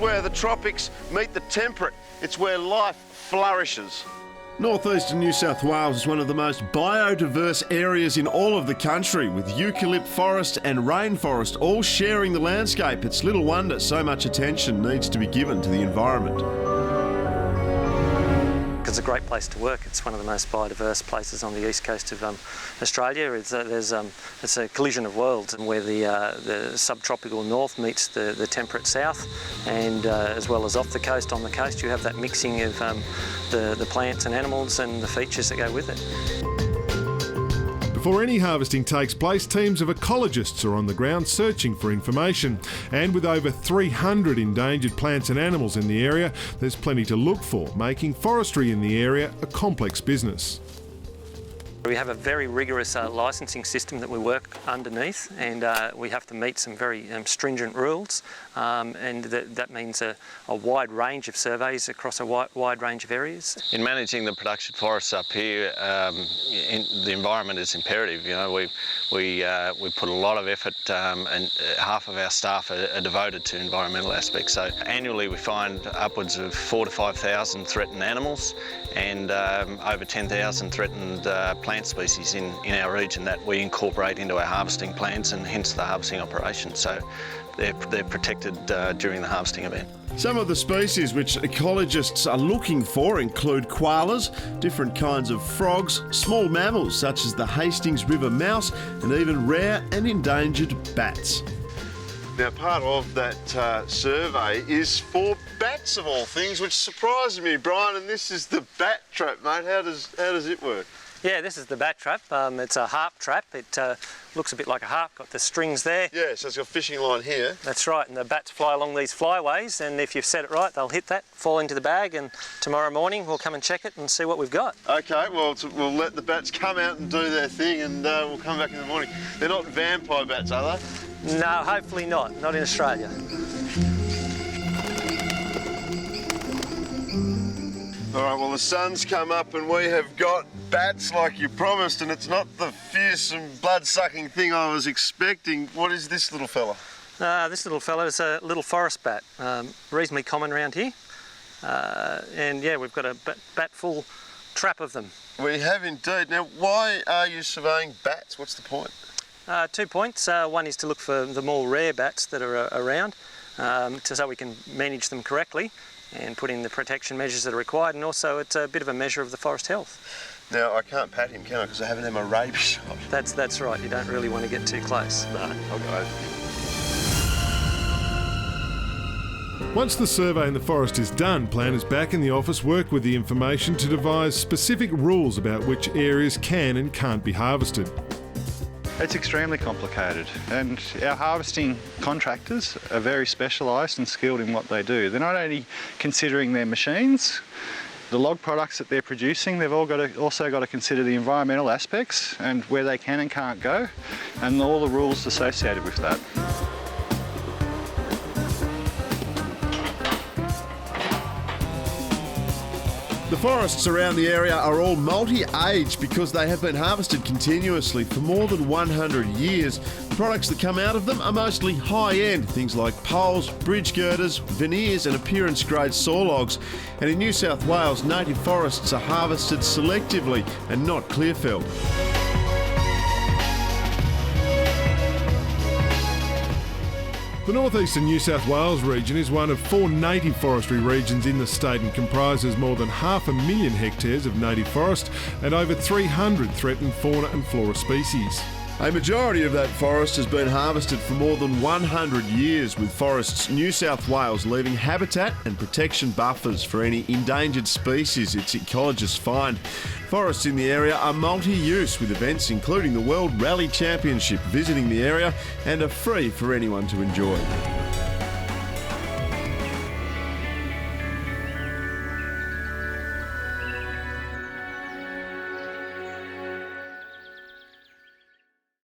where the tropics meet the temperate. It's where life flourishes. Northeastern New South Wales is one of the most biodiverse areas in all of the country, with eucalypt forest and rainforest all sharing the landscape. It's little wonder so much attention needs to be given to the environment. It's a great place to work. It's one of the most biodiverse places on the east coast of Australia. It's a collision of worlds, and where the subtropical north meets the temperate south, and as well as off the coast, on the coast, you have that mixing of the plants and animals and the features that go with it. Before any harvesting takes place, teams of ecologists are on the ground searching for information. And with over 300 endangered plants and animals in the area, there's plenty to look for, making forestry in the area a complex business. We have a very rigorous licensing system that we work underneath, and we have to meet some very stringent rules, and that means a wide range of surveys across a wide range of areas. In managing the production forests up here, the environment is imperative. You know, we put a lot of effort, and half of our staff are devoted to environmental aspects. So annually we find upwards of 4,000 to 5,000 threatened animals, and over 10,000 threatened plant species in our region that we incorporate into our harvesting plans, and hence the harvesting operation. So they're protected during the harvesting event. Some of the species which ecologists are looking for include koalas, different kinds of frogs, small mammals such as the Hastings River mouse, and even rare and endangered bats. Now, part of that survey is for bats of all things, which surprised me, Brian, and this is the bat trap, mate. How does it work? Yeah, this is the bat trap. It's a harp trap. It looks a bit like a harp, got the strings there. Yeah, so it's got a fishing line here. That's right, and the bats fly along these flyways, and if you've set it right, they'll hit that, fall into the bag, and tomorrow morning we'll come and check it and see what we've got. Okay, well, we'll let the bats come out and do their thing, and we'll come back in the morning. They're not vampire bats, are they? No, hopefully not in Australia. All right, well, the sun's come up and we have got bats like you promised, and it's not the fearsome, blood-sucking thing I was expecting. What is this little fella? This little fella is a little forest bat, reasonably common around here. And yeah, we've got a bat-full trap of them. We have indeed. Now, why are you surveying bats? What's the point? 2 points. One is to look for the more rare bats that are around, so we can manage them correctly and put in the protection measures that are required, and also it's a bit of a measure of the forest health. Now, I can't pat him, can I, because I haven't had my rabies shot? That's right, you don't really want to get too close. No, I'll go over. Once the survey in the forest is done, planners back in the office work with the information to devise specific rules about which areas can and can't be harvested. It's extremely complicated, and our harvesting contractors are very specialised and skilled in what they do. They're not only considering their machines, the log products that they're producing, they've also got to consider the environmental aspects and where they can and can't go, and all the rules associated with that. The forests around the area are all multi-age because they have been harvested continuously for more than 100 years. The products that come out of them are mostly high-end, things like poles, bridge girders, veneers and appearance-grade saw logs. And in New South Wales, native forests are harvested selectively and not clear-felled. The northeastern New South Wales region is one of 4 native forestry regions in the state and comprises more than 500,000 hectares of native forest and over 300 threatened fauna and flora species. A majority of that forest has been harvested for more than 100 years, with Forests New South Wales leaving habitat and protection buffers for any endangered species its ecologists find. Forests in the area are multi-use, with events including the World Rally Championship visiting the area, and are free for anyone to enjoy.